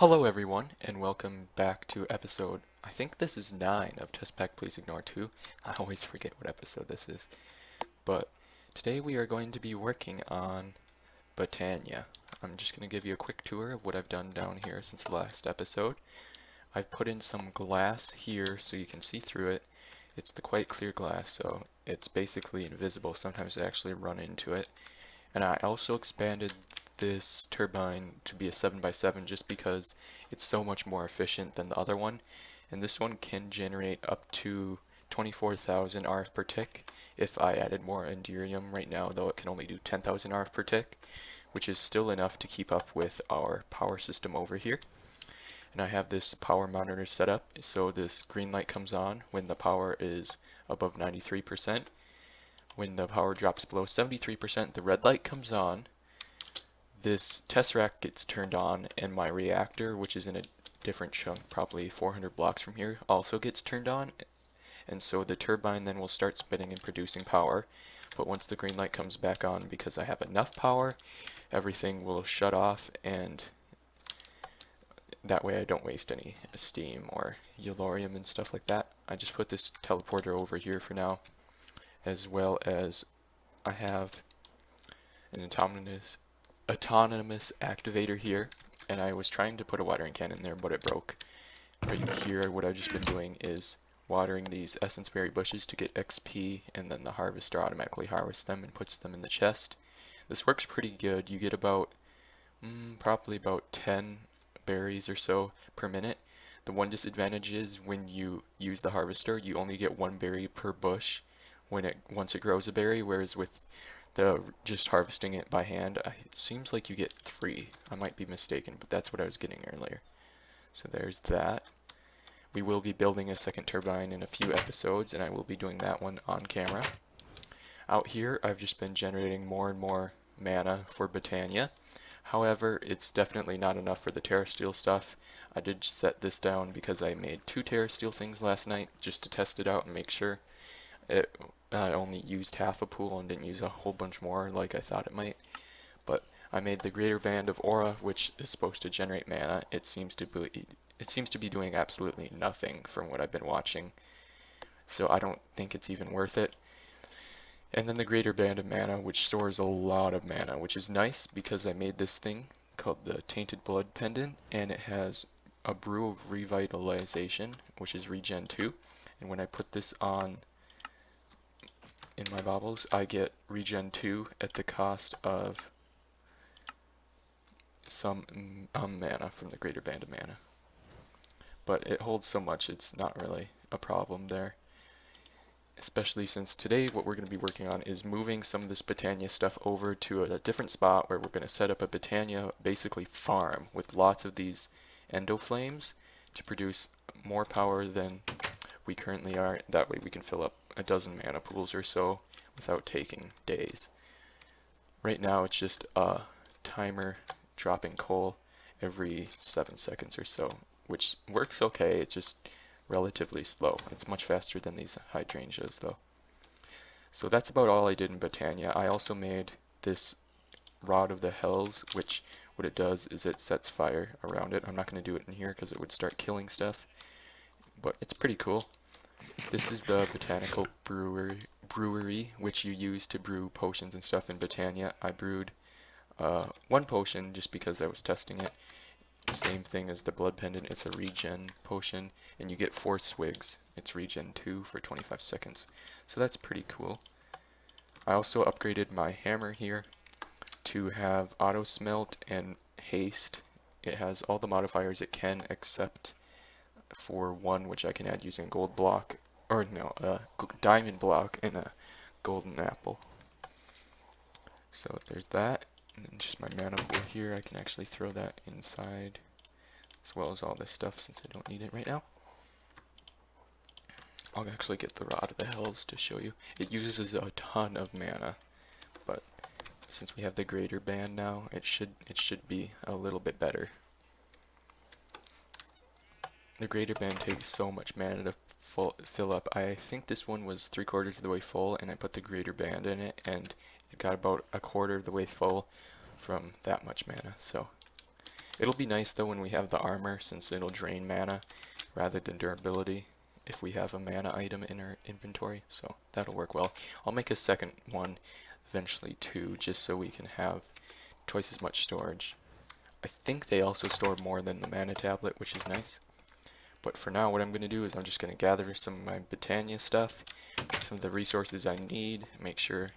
Hello everyone, and welcome back to episode, I think this is 9 of Test Pack Please Ignore 2. I always forget what episode this is. But today we are going to be working on Botania. I'm just going to give you a quick tour of what I've done down here since the last episode. I've put in some glass here so you can see through it. It's the quite clear glass, so it's basically invisible. Sometimes I actually run into it. And I also expanded this turbine to be a 7x7 just because it's so much more efficient than the other one. And this one can generate up to 24,000 RF per tick. If I added more Endurium right now, though, it can only do 10,000 RF per tick, which is still enough to keep up with our power system over here. And I have this power monitor set up so this green light comes on when the power is above 93%. When the power drops below 73%, the red light comes on. This tesseract gets turned on, and my reactor, which is in a different chunk, probably 400 blocks from here, also gets turned on. And so the turbine then will start spinning and producing power. But once the green light comes back on, because I have enough power, everything will shut off, and that way I don't waste any steam or Yellorium and stuff like that. I just put this teleporter over here for now, as well as I have an autonomous activator here, and I was trying to put a watering can in there, but it broke. Right here, what I've just been doing is watering these essence berry bushes to get XP, and then the harvester automatically harvests them and puts them in the chest. This works pretty good. You get about probably about 10 berries or so per minute. The one disadvantage is when you use the harvester, you only get 1 berry per bush once it grows a berry, whereas with the just harvesting it by hand, it seems like you get 3. I might be mistaken, but that's what I was getting earlier. So there's that. We will be building a second turbine in a few episodes, and I will be doing that one on camera. Out here, I've just been generating more and more mana for Botania. However, it's definitely not enough for the terrasteel stuff. I did set this down because I made 2 terrasteel things last night just to test it out and make sure. I only used half a pool and didn't use a whole bunch more like I thought it might. But I made the greater band of aura, which is supposed to generate mana. It seems to be doing absolutely nothing from what I've been watching, so I don't think it's even worth it. And then the greater band of mana, which stores a lot of mana, which is nice because I made this thing called the Tainted Blood Pendant, and it has a brew of revitalization, which is regen 2. And when I put this on in my baubles, I get regen 2 at the cost of some mana from the greater band of mana. But it holds so much, it's not really a problem there. Especially since today what we're going to be working on is moving some of this Botania stuff over to a different spot where we're going to set up a Botania basically farm with lots of these endo flames to produce more power than we currently are. That way we can fill up a dozen mana pools or so without taking days. Right now it's just a timer dropping coal every 7 seconds or so, which works okay. It's just relatively slow. It's much faster than these hydrangeas though. So that's about all I did in Botania. I also made this Rod of the Hells, which what it does is it sets fire around it. I'm not going to do it in here because it would start killing stuff, but it's pretty cool. This is the botanical brewery, which you use to brew potions and stuff in Botania. I brewed 1 potion just because I was testing it. The same thing as the blood pendant, it's a regen potion, and you get 4 swigs. It's regen 2 for 25 seconds. So that's pretty cool. I also upgraded my hammer here to have auto smelt and haste. It has all the modifiers it can except for one which I can add using a gold block, or no, a diamond block and a golden apple. So there's that, and then just my mana pool here, I can actually throw that inside, as well as all this stuff since I don't need it right now. I'll actually get the Rod of the Hells to show you. It uses a ton of mana, but since we have the greater band now, it should be a little bit better. The greater band takes so much mana to fill up. I think this one was 3/4 of the way full, and I put the greater band in it, and it got about 1/4 of the way full from that much mana. So It'll be nice though when we have the armor, since it'll drain mana rather than durability if we have a mana item in our inventory, so that'll work well. I'll make a second one, eventually two, just so we can have twice as much storage. I think they also store more than the mana tablet, which is nice. But for now, what I'm going to do is I'm just going to gather some of my botania stuff, some of the resources I need, make sure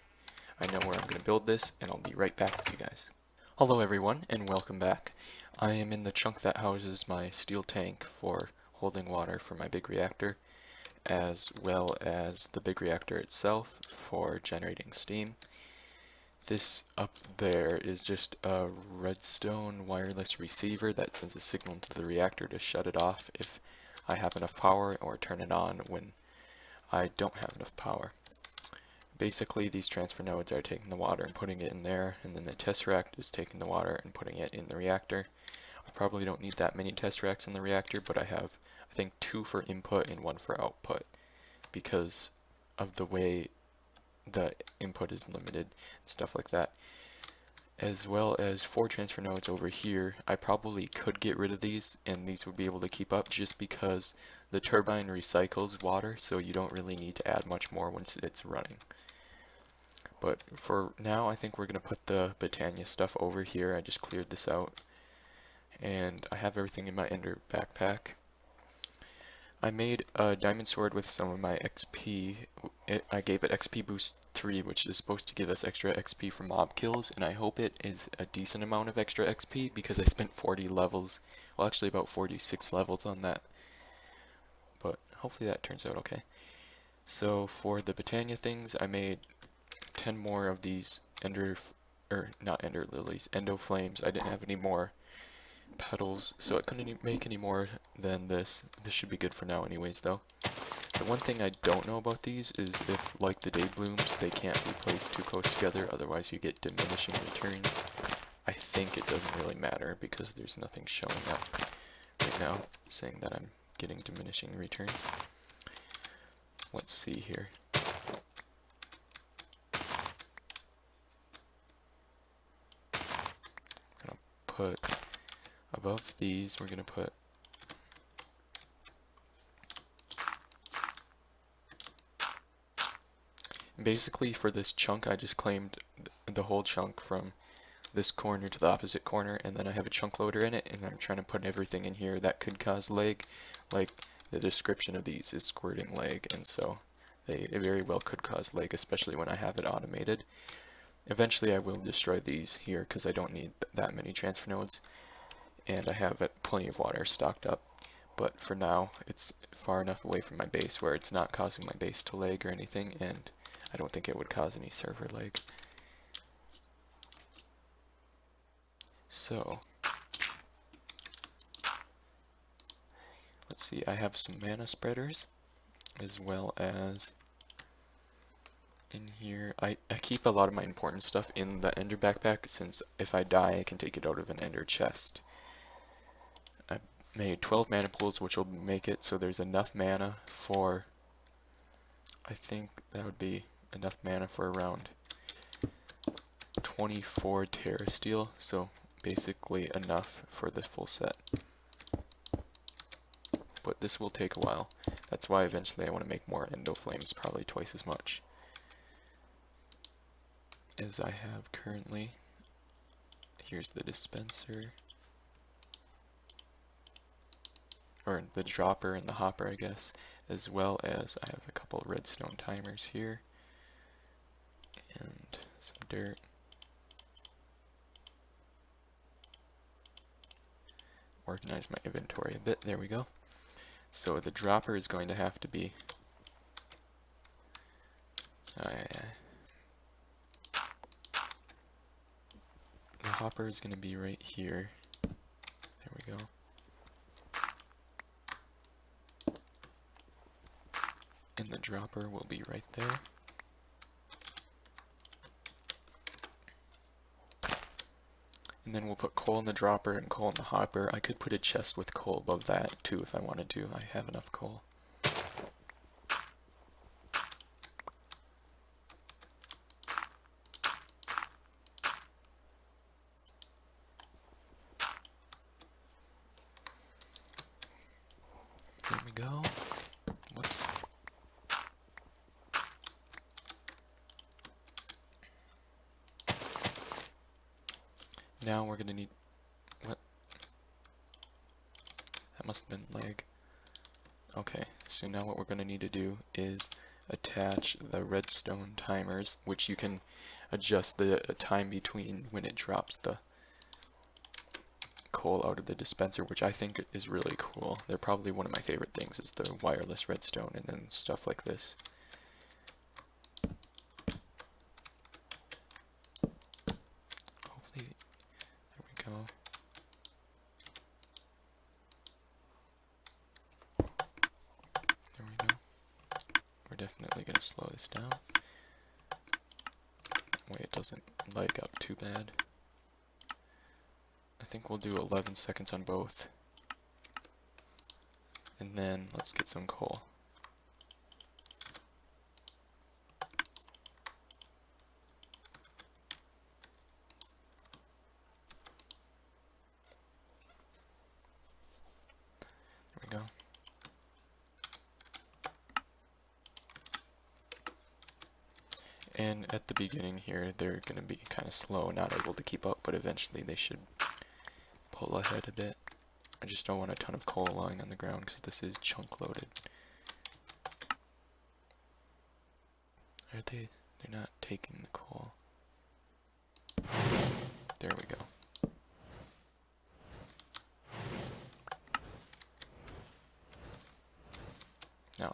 I know where I'm going to build this, and I'll be right back with you guys. Hello everyone, and welcome back. I am in the chunk that houses my steel tank for holding water for my big reactor, as well as the big reactor itself for generating steam. This up there is just a redstone wireless receiver that sends a signal to the reactor to shut it off if I have enough power, or turn it on when I don't have enough power. Basically, these transfer nodes are taking the water and putting it in there, and then the tesseract is taking the water and putting it in the reactor. I probably don't need that many tesseracts in the reactor, but I have, I think, 2 for input and 1 for output, because of the way the input is limited and stuff like that. As well as 4 transfer nodes over here. I probably could get rid of these, and these would be able to keep up just because the turbine recycles water, so you don't really need to add much more once it's running. But for now, I think we're going to put the botania stuff over here. I just cleared this out, and I have everything in my ender backpack. I made a diamond sword with some of my XP. I gave it XP boost 3, which is supposed to give us extra XP for mob kills, and I hope it is a decent amount of extra XP because I spent 40 levels, well actually about 46 levels on that, but hopefully that turns out okay. So for the botania things, I made 10 more of these not ender lilies, endo flames. I didn't have any more petals, so I couldn't make any more than this. This should be good for now anyways though. The one thing I don't know about these is if, like the day blooms, they can't be placed too close together, otherwise you get diminishing returns. I think it doesn't really matter because there's nothing showing up right now saying that I'm getting diminishing returns. Let's see here. I'm gonna put above these, we're gonna put basically for this chunk I just claimed the whole chunk from this corner to the opposite corner, and then I have a chunk loader in it, and I'm trying to put everything in here that could cause lag. Like the description of these is squirting lag, and so they very well could cause lag, especially when I have it automated. Eventually I will destroy these here because I don't need that many transfer nodes, and I have plenty of water stocked up. But for now, it's far enough away from my base where it's not causing my base to lag or anything, and I don't think it would cause any server lag. So, let's see, I have some mana spreaders, as well as in here, I keep a lot of my important stuff in the ender backpack, since if I die, I can take it out of an ender chest. I made 12 mana pools, which will make it so there's enough mana for, I think that would be enough mana for around 24 Terra Steel, so basically enough for the full set. But this will take a while. That's why eventually I want to make more endo flames, probably twice as much as I have currently. Here's the dispenser, or the dropper and the hopper, I guess, as well as I have a couple of redstone timers here, and some dirt. Organize my inventory a bit, there we go. So the dropper is going to have to be, the hopper is going to be right here, there we go. And the dropper will be right there. And then we'll put coal in the dropper and coal in the hopper. I could put a chest with coal above that too if I wanted to. I have enough coal. go. Whoops. Now we're gonna need, what? That must have been lag. Okay, so now what we're gonna need to do is attach the redstone timers, which you can adjust the time between when it drops the coal out of the dispenser, which I think is really cool. They're probably one of my favorite things, is the wireless redstone and then stuff like this. Hopefully, there we go. There we go. We're definitely going to slow this down. That way it doesn't lag up too bad. I think we'll do 11 seconds on both. And then let's get some coal. There we go. And at the beginning here, they're going to be kind of slow, not able to keep up, but eventually they should pull ahead a bit. I just don't want a ton of coal lying on the ground because this is chunk loaded. Are they? They're not taking the coal. There we go. Now.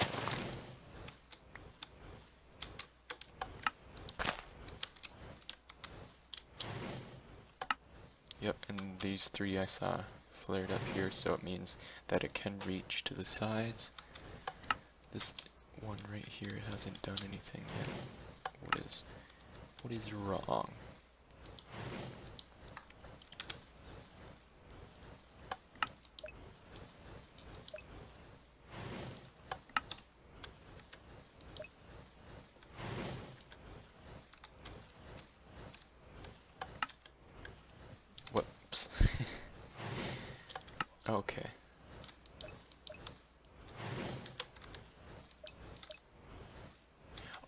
Yep, and these three I saw flared up here, so it means that it can reach to the sides. This one right here hasn't done anything yet. What is wrong? Whoops. Okay.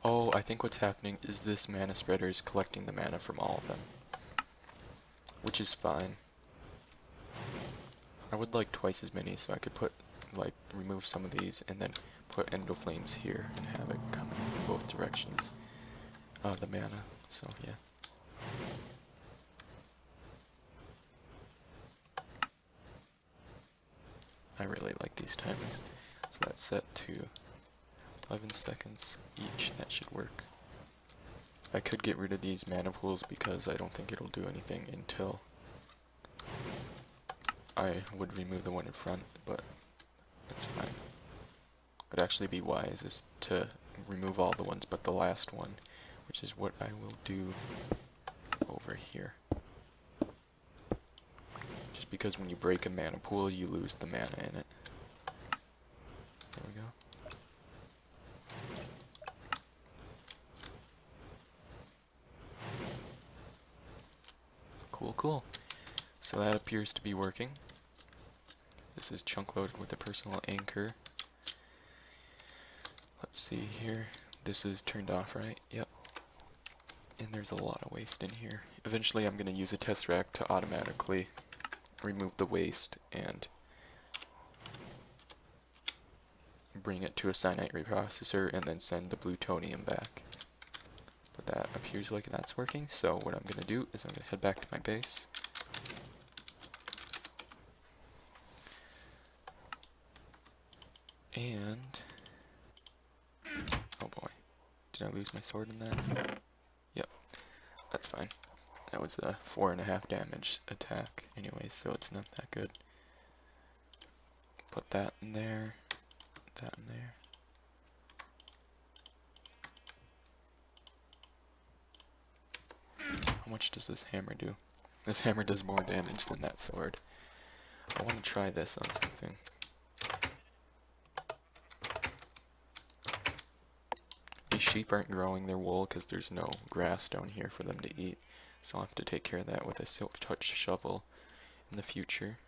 Oh, I think what's happening is this mana spreader is collecting the mana from all of them, which is fine. I would like twice as many, so I could put, like, remove some of these and then put endo flames here and have it coming from both directions. The mana, so yeah. I really like these timings. So that's set to 11 seconds each. That should work. I could get rid of these mana pools because I don't think it'll do anything until I would remove the one in front, but that's fine. It'd actually be wise is to remove all the ones but the last one, which is what I will do over here. Just because when you break a mana pool, you lose the mana in it. There we go. Cool, cool. So that appears to be working. This is chunk loaded with a personal anchor. Let's see here. This is turned off, right? Yep. And there's a lot of waste in here. Eventually I'm going to use a test rack to automatically remove the waste and bring it to a cyanide reprocessor and then send the plutonium back. But that appears like that's working, so what I'm going to do is I'm going to head back to my base. And, oh boy, did I lose my sword in that? Yep, that's fine. That was a 4.5 damage attack anyways, so it's not that good. Put that in there, that in there. How much does this hammer do? This hammer does more damage than that sword. I want to try this on something. These sheep aren't growing their wool because there's no grass down here for them to eat. So I'll have to take care of that with a silk touch shovel in the future.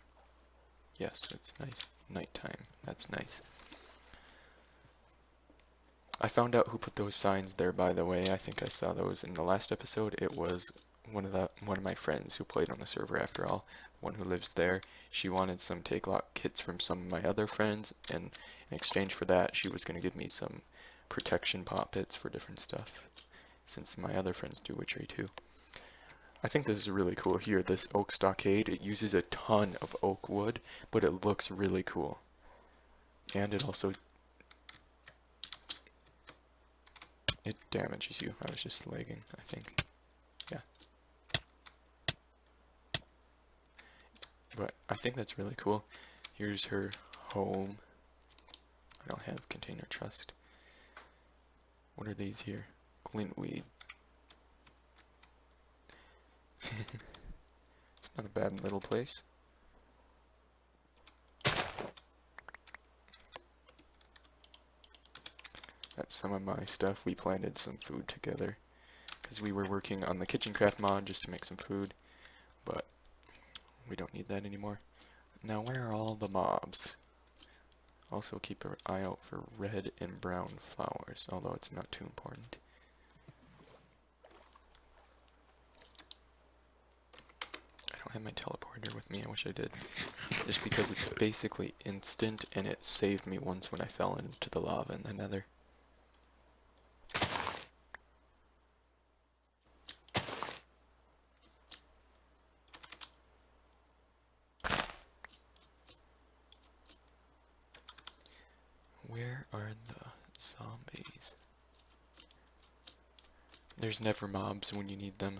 Yes, it's nice. Nighttime. That's nice. I found out who put those signs there, by the way. I think I saw those in the last episode. It was one of my friends who played on the server after all, the one who lives there. She wanted some take lock kits from some of my other friends, and in exchange for that, she was going to give me some protection pop pits for different stuff, since my other friends do witchery too. I think this is really cool here, this oak stockade. It uses a ton of oak wood, but it looks really cool. And it also it damages you. I was just lagging, I think. Yeah. But I think that's really cool. Here's her home. I don't have container trust. What are these here? Glintweed. It's not a bad little place. That's some of my stuff. We planted some food together because we were working on the kitchen craft mod just to make some food, but we don't need that anymore. Now where are all the mobs? Also keep an eye out for red and brown flowers, although it's not too important. I don't have my teleporter with me, I wish I did. Just because it's basically instant and it saved me once when I fell into the lava in the nether. Where are the zombies? There's never mobs when you need them.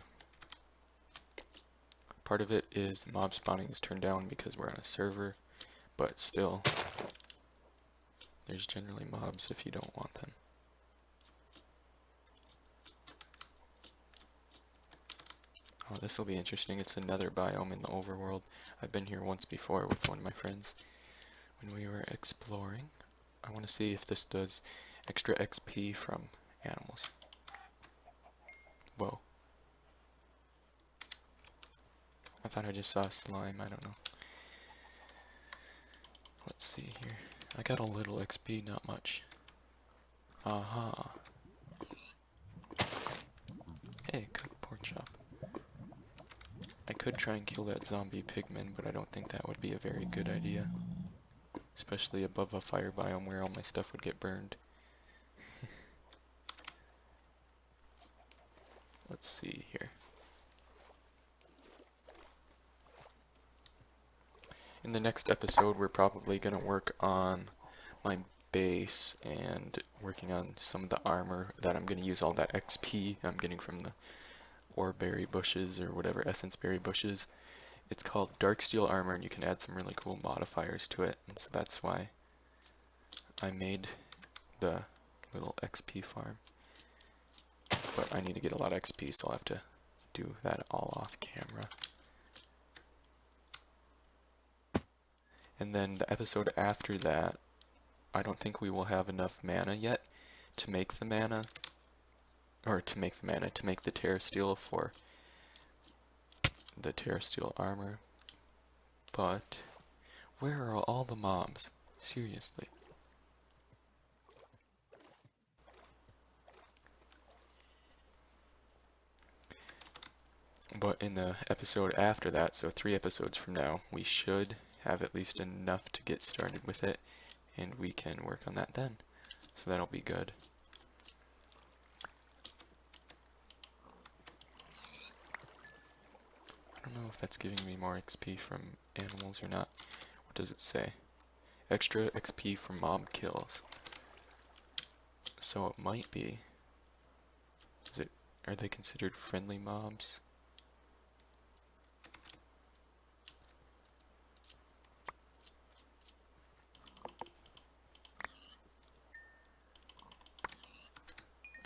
Part of it is mob spawning is turned down because we're on a server, but still, there's generally mobs if you don't want them. Oh, this will be interesting. It's another biome in the overworld. I've been here once before with one of my friends when we were exploring. I want to see if this does extra XP from animals. Whoa. I thought I just saw slime, I don't know. Let's see here. I got a little XP, not much. Aha. Hey, cooked pork chop. I could try and kill that zombie pigman, but I don't think that would be a very good idea. Especially above a fire biome where all my stuff would get burned. Let's see here. In the next episode, we're probably going to work on my base and working on some of the armor that I'm going to use all that XP I'm getting from the oreberry bushes or whatever essence berry bushes. It's called dark steel armor and you can add some really cool modifiers to it, and so that's why I made the little XP farm. But I need to get a lot of XP, so I'll have to do that all off camera. And then the episode after that, I don't think we will have enough mana yet to make the mana, or to make the Terra Steel for the Terra Steel armor. But where are all the mobs? Seriously. But in the episode after that, so 3 episodes from now, we should have at least enough to get started with it, and we can work on that then. So that'll be good. I don't know if that's giving me more XP from animals or not. What does it say? Extra XP from mob kills. So it might be. Are they considered friendly mobs?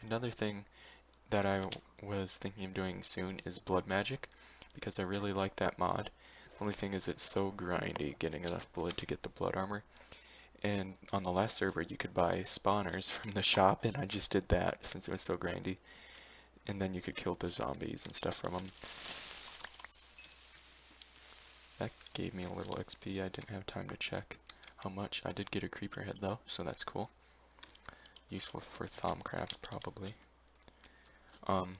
Another thing that I was thinking of doing soon is blood magic, because I really like that mod. The only thing is it's so grindy getting enough blood to get the blood armor. And on the last server you could buy spawners from the shop, and I just did that since it was so grindy. And then you could kill the zombies and stuff from them. That gave me a little XP. I didn't have time to check how much. I did get a creeper head though, so that's cool. useful for Thaumcraft probably. Um,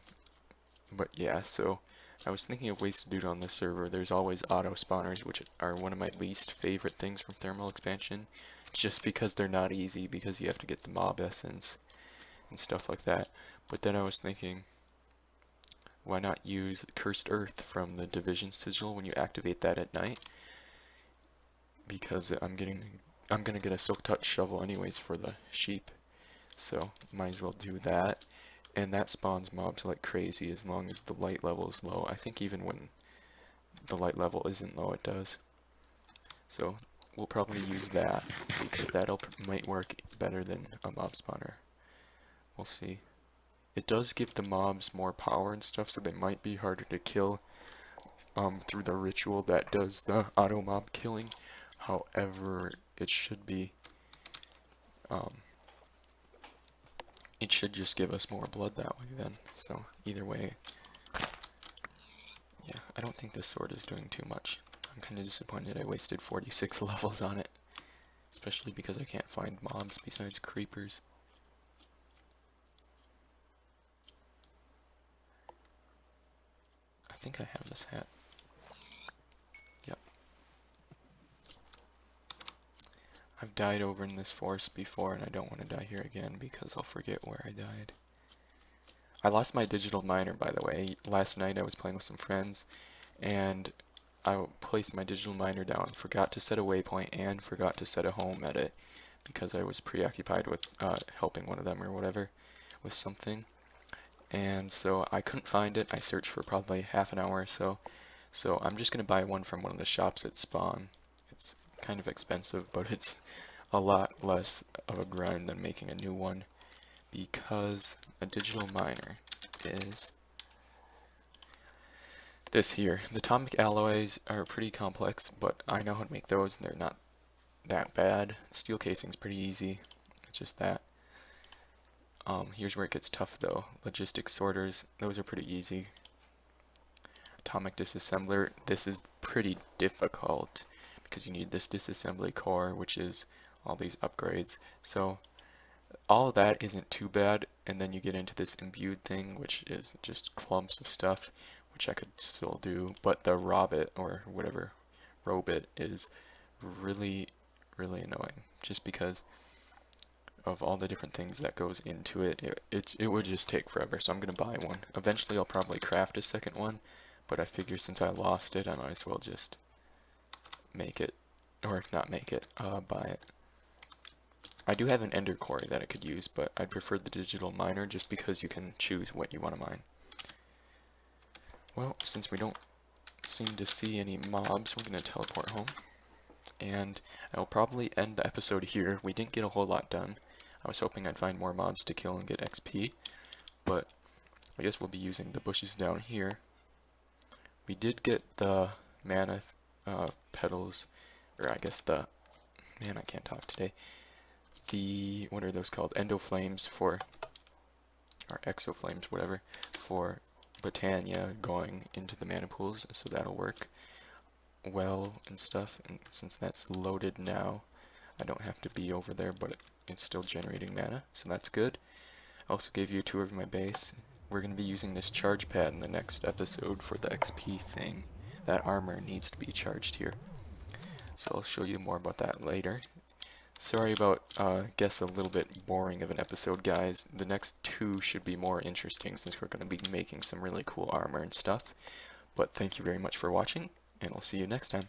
but yeah, so I was thinking of ways to do it on this server. There's always auto spawners, which are one of my least favorite things from thermal expansion, just because they're not easy, because you have to get the mob essence and stuff like that. But then I was thinking, why not use Cursed Earth from the Division Sigil when you activate that at night? Because I'm gonna get a Silk Touch shovel anyways for the sheep, so might as well do that. And that spawns mobs like crazy as long as the light level is low. I think even when the light level isn't low, it does. So we'll probably use that because might work better than a mob spawner. We'll see. It does give the mobs more power and stuff, so they might be harder to kill through the ritual that does the auto mob killing. However, um, it should just give us more blood that way then. So either way, yeah, I don't think this sword is doing too much. I'm kind of disappointed I wasted 46 levels on it, especially because I can't find mobs besides creepers. I think I have this hat. Yep. I've died over in this forest before and I don't want to die here again because I'll forget where I died. I lost my digital miner, by the way. Last night I was playing with some friends and I placed my digital miner down, forgot to set a waypoint and forgot to set a home at it because I was preoccupied with helping one of them or whatever with something. And so I couldn't find it. I searched for probably half an hour or so. So I'm just going to buy one from one of the shops at Spawn. It's kind of expensive, but it's a lot less of a grind than making a new one because a digital miner is this here. The Tomic alloys are pretty complex, but I know how to make those. They're not that bad. Steel casing's pretty easy. It's just that. Here's where it gets tough though. Logistic sorters, those are pretty easy. Atomic disassembler, this is pretty difficult because you need this disassembly core, which is all these upgrades. So all of that isn't too bad, and then you get into this imbued thing, which is just clumps of stuff, which I could still do, but the Robit, or whatever, Robit, is really, really annoying, just because of all the different things that goes into it. It would just take forever, so I'm going to buy one. Eventually I'll probably craft a second one, but I figure since I lost it, I might as well just make it, or not make it, buy it. I do have an ender quarry that I could use, but I'd prefer the digital miner just because you can choose what you want to mine. Well, since we don't seem to see any mobs, we're going to teleport home. And I'll probably end the episode here. We didn't get a whole lot done. I was hoping I'd find more mobs to kill and get XP, but I guess we'll be using the bushes down here. We did get the mana petals, or I guess man, I can't talk today. What are those called? Endoflames or exoflames, whatever, for Botania going into the mana pools, so that'll work well and stuff. And since that's loaded now, I don't have to be over there, but it's still generating mana, so that's good. I also gave you a tour of my base. We're going to be using this charge pad in the next episode for the XP thing. That armor needs to be charged here. So I'll show you more about that later. Sorry about, guess a little bit boring of an episode, guys. The next two should be more interesting since we're going to be making some really cool armor and stuff. But thank you very much for watching, and I'll see you next time.